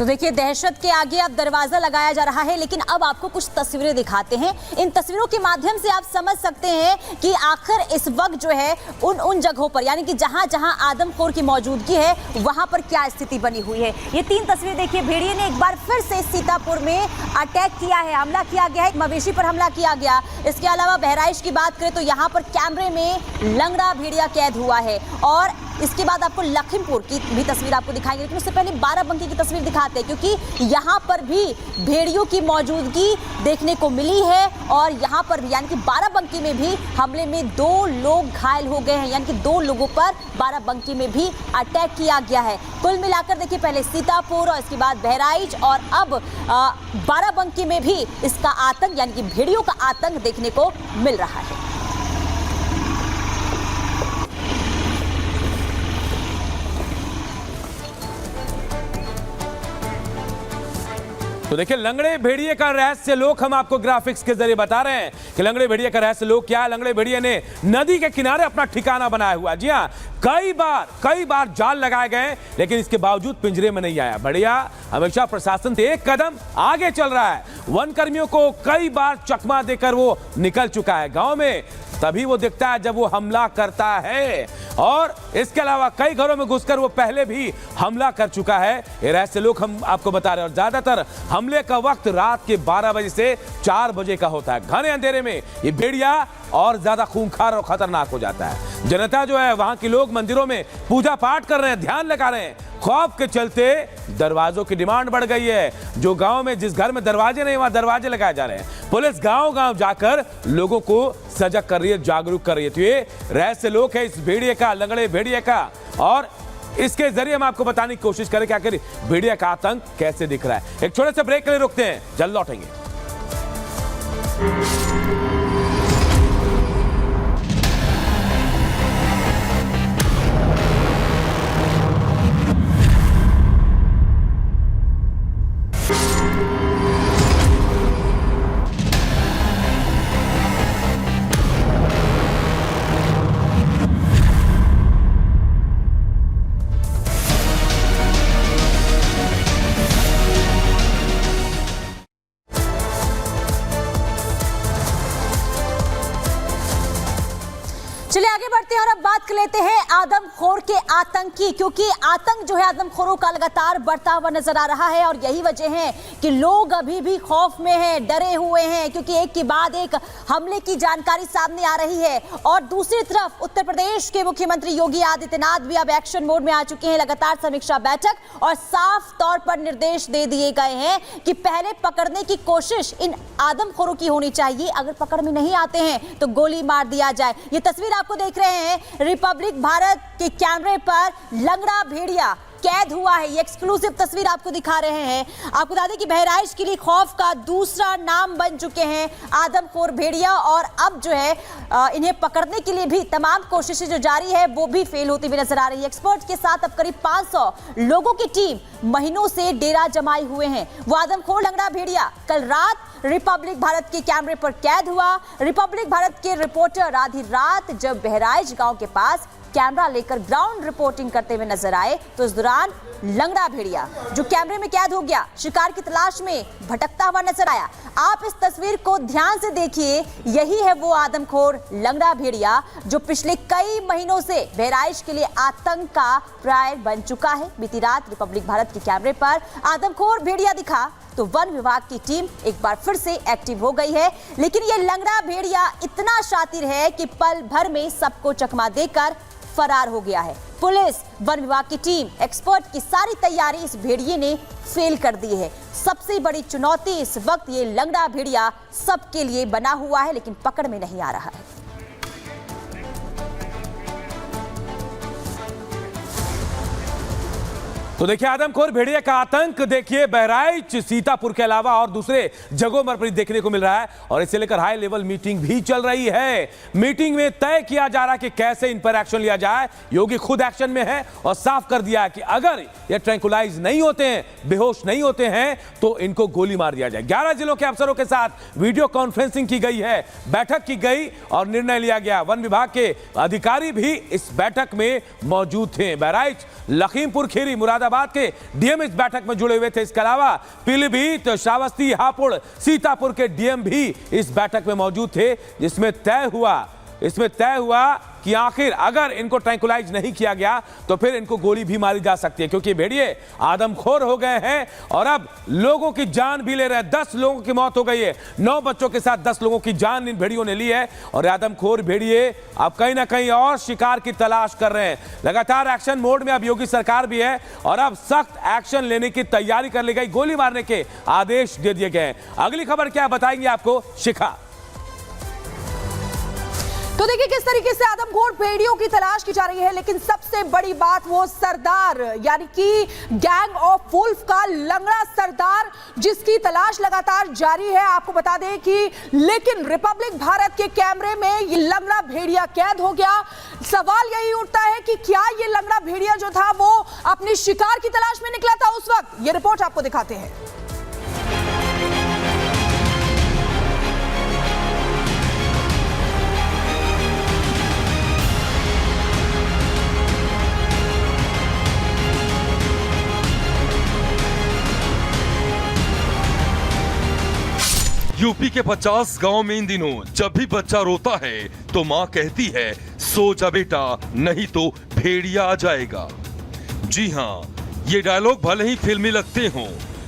तो देखिए, दहशत के आगे अब दरवाजा लगाया जा रहा है, लेकिन अब आपको कुछ तस्वीरें दिखाते हैं। इन तस्वीरों के माध्यम से आप समझ सकते हैं कि आखिर इस वक्त जो है उन जगहों पर, यानी कि जहां जहां आदमखोर की मौजूदगी है वहां पर क्या स्थिति बनी हुई है। ये 3 तस्वीरें देखिए। भेड़िए ने एक बार फिर से सीतापुर में अटैक किया है, हमला किया गया है, मवेशी पर हमला किया गया। इसके अलावा बहराइच की बात करें तो यहाँ पर कैमरे में लंगड़ा भेड़िया कैद हुआ है। और इसके बाद आपको लखीमपुर की भी तस्वीर आपको दिखाएंगे, लेकिन उससे पहले बाराबंकी की तस्वीर दिखाते हैं, क्योंकि यहाँ पर भी भेड़ियों की मौजूदगी देखने को मिली है। और यहाँ पर भी, यानी कि बाराबंकी में भी हमले में 2 लोग घायल हो गए हैं, यानी कि 2 लोगों पर बाराबंकी में भी अटैक किया गया है। कुल मिलाकर देखिए, पहले सीतापुर और इसके बाद बहराइच और अब बाराबंकी में भी इसका आतंक, यानी कि भेड़ियों का आतंक देखने को मिल रहा है। तो देखिए, लंगड़े भेड़िए का रहस्य लोक हम आपको ग्राफिक्स के जरिए बता रहे हैं कि लंगड़े भेड़िए का रहस्य लोक क्या है। लंगड़े भेड़िए ने नदी के किनारे अपना ठिकाना बनाया हुआ। जी हां, कई बार जाल लगाए गए, लेकिन इसके बावजूद पिंजरे में नहीं आया। बढ़िया, हमेशा प्रशासन से एक कदम आगे चल रहा है। वन कर्मियों को कई बार चकमा देकर वो निकल चुका है गांव में, तभी वो दिखता है जब वो हमला करता है। और इसके अलावा कई घरों में घुसकर वो पहले भी हमला कर चुका है। ये रहस्य लोक हम आपको बता रहे हैं। और ज्यादातर हमले का वक्त रात के 12 बजे से 4 बजे का होता है। घने अंधेरे में ये भेड़िया और ज्यादा खूंखार और खतरनाक हो जाता है। जनता जो है, वहां के लोग मंदिरों में पूजा पाठ कर रहे हैं, ध्यान लगा रहे हैं। खौफ के चलते दरवाजों की डिमांड बढ़ गई है। जो गांव में, जिस घर में दरवाजे नहीं, वहां दरवाजे लगाए जा रहे हैं। पुलिस गांव-गांव जाकर लोगों को सजग कर रही है, जागरूक कर रही है। तो ये रहस्य लोक है इस भेड़िए का, लंगड़े भेड़िए का। और इसके जरिए हम आपको बताने की कोशिश करें कि आखिर भेड़िया का आतंक कैसे दिख रहा है। एक छोटे से ब्रेक के लिए रुकते हैं, जल्द लौटेंगे। चलिए आगे बढ़ते हैं और अब बात कर लेते हैं आदमखोर के आतंक की, क्योंकि आतंक जो है आदमखोरों का लगातार बढ़ता हुआ नजर आ रहा है। और यही वजह है कि लोग अभी भी खौफ में हैं, डरे हुए हैं, क्योंकि एक के बाद एक हमले की जानकारी सामने आ रही है। और दूसरी तरफ उत्तर प्रदेश के मुख्यमंत्री योगी आदित्यनाथ भी अब एक्शन मोड में आ चुके हैं। लगातार समीक्षा बैठक और साफ तौर पर निर्देश दे दिए गए हैं कि पहले पकड़ने की कोशिश इन आदमखोरों की होनी चाहिए। अगर पकड़ में नहीं आते हैं तो गोली मार दिया जाए। ये तस्वीर आपको देख रहे हैं, रिपब्लिक भारत के कैमरे पर लंगड़ा भेड़िया कैद हुआ है। ये एक्सक्लूसिव तस्वीर आपको दिखा रहे हैं। आपको बता दें कि बहराइच के लिए खौफ का दूसरा नाम बन चुके हैं आदमखोर भेड़िया। और अब जो है इन्हें पकड़ने के लिए भी तमाम कोशिशें जो जारी है वो भी फेल होती हुई नजर आ रही है। एक्सपर्ट के साथ अब करीब 500 लोगों की टीम महीनों से डेरा जमाए हुए हैं। वो आदमखोर लंगड़ा भेड़िया कल रात रिपब्लिक भारत के कैमरे पर कैद हुआ। रिपब्लिक भारत के रिपोर्टर आधी रात जब बहराइच गांव के पास कैमरा लेकर ग्राउंड रिपोर्टिंग करते हुए नजर आए, तो इस दौरान लंगड़ा भेड़िया जो कैमरे में कैद हो गया, शिकार की तलाश में भटकता हुआ नजर आया। आप इस तस्वीर को ध्यान से देखिए, यही है वो आदमखोर लंगड़ा भेड़िया जो पिछले कई महीनों से बहराइच के लिए आतंक का प्राय बन चुका है। बीती रात रिपब्लिक भारत के कैमरे पर आदमखोर भेड़िया दिखा तो वन विभाग की टीम एक बार फिर से एक्टिव हो गई है। लेकिन ये लंगड़ा भेड़िया इतना शातिर है कि पल भर में सबको चकमा देकर फरार हो गया है। पुलिस, वन विभाग की टीम, एक्सपर्ट की सारी तैयारी इस भेड़िए ने फेल कर दी है। सबसे बड़ी चुनौती इस वक्त ये लंगड़ा भेड़िया सबके लिए बना हुआ है, लेकिन पकड़ में नहीं आ रहा है। तो देखिए, आदमखोर भेड़िया का आतंक देखिए बहराइच, सीतापुर के अलावा और दूसरे जगहों पर देखने को मिल रहा है। और इसे लेकर हाई लेवल मीटिंग भी चल रही है। मीटिंग में तय किया जा रहा है कि कैसे इन पर एक्शन लिया जाए। योगी खुद एक्शन में है और साफ कर दिया है कि अगर ये ट्रैंकुलाइज नहीं होते हैं, बेहोश नहीं होते हैं, तो इनको गोली मार दिया जाए। 11 जिलों के अफसरों के साथ वीडियो कॉन्फ्रेंसिंग की गई है, बैठक की गई और निर्णय लिया गया। वन विभाग के अधिकारी भी इस बैठक में मौजूद थे। बहराइच, लखीमपुर खीरी, मुरादाबाद औरंगाबाद के डीएम इस बैठक में जुड़े हुए थे। इसके अलावा पीलीभीत, श्रावस्ती, हापुड़, सीतापुर के डीएम भी इस बैठक में मौजूद थे, जिसमें तय हुआ कि आखिर अगर इनको ट्रैंकुलाइज नहीं किया गया तो फिर इनको गोली भी मारी जा सकती है, क्योंकि भेड़िए आदमखोर हो गए हैं और अब लोगों की जान भी ले रहे हैं। 10 लोगों की मौत हो गई है, 9 बच्चों के साथ 10 लोगों की जान इन भेड़ियों ने ली है और आदमखोर भेड़िए अब कहीं ना कहीं और शिकार की तलाश कर रहे हैं। लगातार एक्शन मोड में अब योगी सरकार भी है और अब सख्त एक्शन लेने की तैयारी कर ली गई, गोली मारने के आदेश दे दिए गए हैं। अगली खबर क्या बताएंगे आपको शिखा। तो देखिए किस तरीके से आदमखोर भेड़ियों की तलाश की जा रही है, लेकिन सबसे बड़ी बात वो सरदार यानी कि गैंग ऑफ वुल्फ का लंगड़ा सरदार, जिसकी तलाश लगातार जारी है। आपको बता दें कि लेकिन रिपब्लिक भारत के कैमरे में ये लंगड़ा भेड़िया कैद हो गया। सवाल यही उठता है कि क्या ये लंगड़ा भेड़िया जो था वो अपने शिकार की तलाश में निकला था उस वक्त। ये रिपोर्ट आपको दिखाते हैं। यूपी के 50 गांव में इन दिनों जब भी बच्चा रोता है तो मां कहती है सो जा बेटा नहीं तो भेड़िया आ जाएगा। जी हां, ये डायलॉग भले ही फिल्मी लगते हों,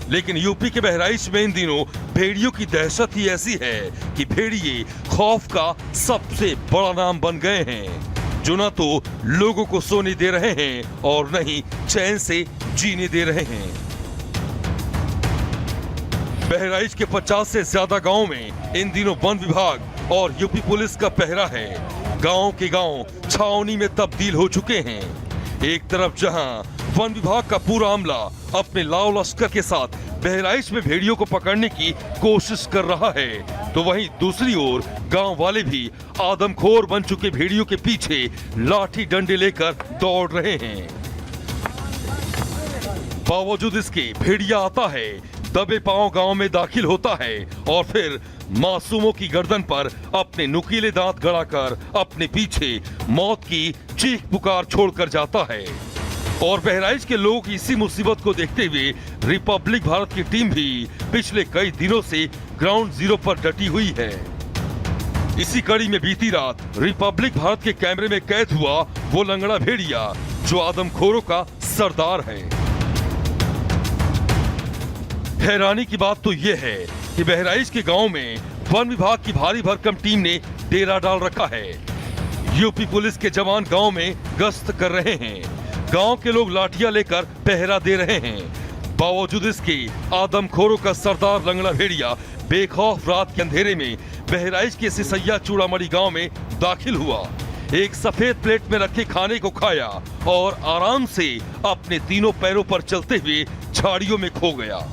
लेकिन यूपी के बहराइच में इन दिनों भेड़ियों की दहशत ही ऐसी है कि भेड़िए खौफ का सबसे बड़ा नाम बन गए हैं, जो न तो लोगों को सोने दे रहे हैं और न ही चैन से जीने दे रहे हैं। बहराइच के 50 से ज्यादा गांव में इन दिनों वन विभाग और यूपी पुलिस का पहरा है। गांव के गांव छावनी में तब्दील हो चुके हैं। एक तरफ जहां वन विभाग का पूरा अमला अपने लाव लश्कर के साथ बहराइच में भेड़ियों को पकड़ने की कोशिश कर रहा है, तो वहीं दूसरी ओर गांव वाले भी आदमखोर बन चुके भेड़ियों के पीछे लाठी डंडे लेकर दौड़ रहे हैं। बावजूद इसके भेड़िया आता है, दबे पांव गांव में दाखिल होता है और फिर मासूमों की गर्दन पर अपने नुकीले दांत गड़ाकर अपने पीछे मौत की चीख पुकार छोड़कर जाता है। और बहराइच के लोग इसी मुसीबत को देखते हुए रिपब्लिक भारत की टीम भी पिछले कई दिनों से ग्राउंड जीरो पर डटी हुई है। इसी कड़ी में बीती रात रिपब्लिक भारत के कैमरे में कैद हुआ वो लंगड़ा भेड़िया जो आदमखोरों का सरदार है। हैरानी की बात तो यह है कि बहराइच के गांव में वन विभाग की भारी भरकम टीम ने डेरा डाल रखा है। यूपी पुलिस के जवान गांव में गश्त कर रहे हैं। गांव के लोग लाठियां लेकर पहरा दे रहे हैं। बावजूद इसके आदमखोरों का सरदार लंगड़ा भेड़िया बेखौफ रात के अंधेरे में बहराइच के सिसैया चूड़ामणि गांव में दाखिल हुआ। एक सफेद प्लेट में रखे खाने को खाया और आराम से अपने तीनों पैरों पर चलते हुए झाड़ियों में खो गया।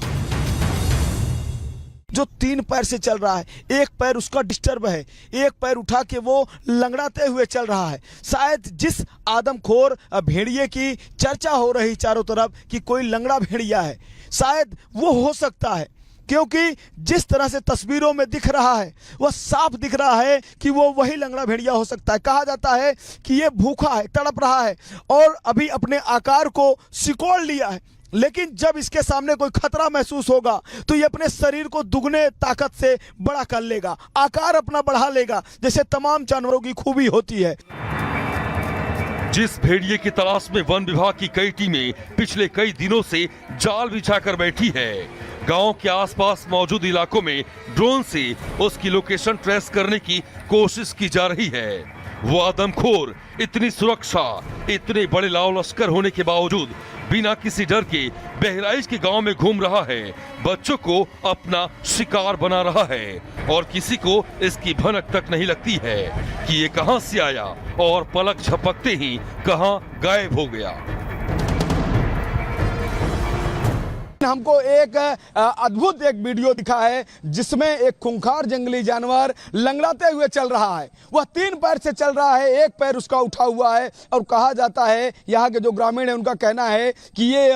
जो 3 पैर से चल रहा है, एक पैर उसका डिस्टर्ब है, एक पैर उठा के वो लंगड़ाते हुए चल रहा है। शायद जिस आदमखोर भेड़िए की चर्चा हो रही चारों तरफ कि कोई लंगड़ा भेड़िया है, शायद वो हो सकता है, क्योंकि जिस तरह से तस्वीरों में दिख रहा है वह साफ दिख रहा है कि वो वही लंगड़ा भेड़िया हो सकता है। कहा जाता है कि ये भूखा है, तड़प रहा है और अभी अपने आकार को सिकोड़ लिया है, लेकिन जब इसके सामने कोई खतरा महसूस होगा तो ये अपने शरीर को दुगने ताकत से बड़ा कर लेगा, आकार अपना बढ़ा लेगा, जैसे तमाम जानवरों की खूबी होती है। जिस भेड़िए की तलाश में वन विभाग की कई टीमें पिछले कई दिनों से जाल बिछाकर बैठी है, गांव के आसपास मौजूद इलाकों में ड्रोन से उसकी लोकेशन ट्रेस करने की कोशिश की जा रही है। वो आदमखोर इतनी सुरक्षा, इतने बड़े लाव लश्कर होने के बावजूद बिना किसी डर के बहराइच के गांव में घूम रहा है, बच्चों को अपना शिकार बना रहा है और किसी को इसकी भनक तक नहीं लगती है कि ये कहां से आया और पलक झपकते ही कहां गायब हो गया। हमको एक अद्भुत एक वीडियो दिखा है जिसमें एक खूंखार जंगली जानवर लंगड़ाते हुए चल रहा है। वह 3 पैर से चल रहा है, एक पैर उसका उठा हुआ है और कहा जाता है, यहाँ के जो ग्रामीण है उनका कहना है कि ये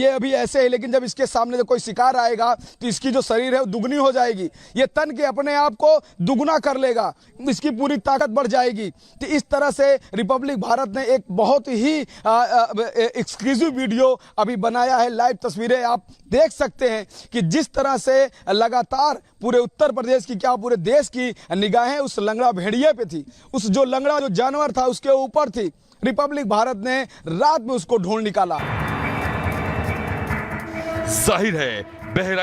अभी ऐसे है, लेकिन जब इसके सामने से कोई शिकार आएगा तो इसकी जो शरीर है वो दुगनी हो जाएगी। ये तन के अपने आप को दुगना कर लेगा, इसकी पूरी ताकत बढ़ जाएगी। तो इस तरह से रिपब्लिक भारत ने एक बहुत ही एक्सक्लूसिव वीडियो अभी बनाया है। लाइव तस्वीरें आप देख सकते हैं कि जिस तरह से लगातार पूरे उत्तर प्रदेश की क्या पूरे देश की निगाहें उस लंगड़ा भेड़िए पे थी। उस जो लंगड़ा जो जानवर था उसके ऊपर थी। रिपब्लिक भारत ने रात में उसको ढूंढ निकाला। जाहिर है बहरा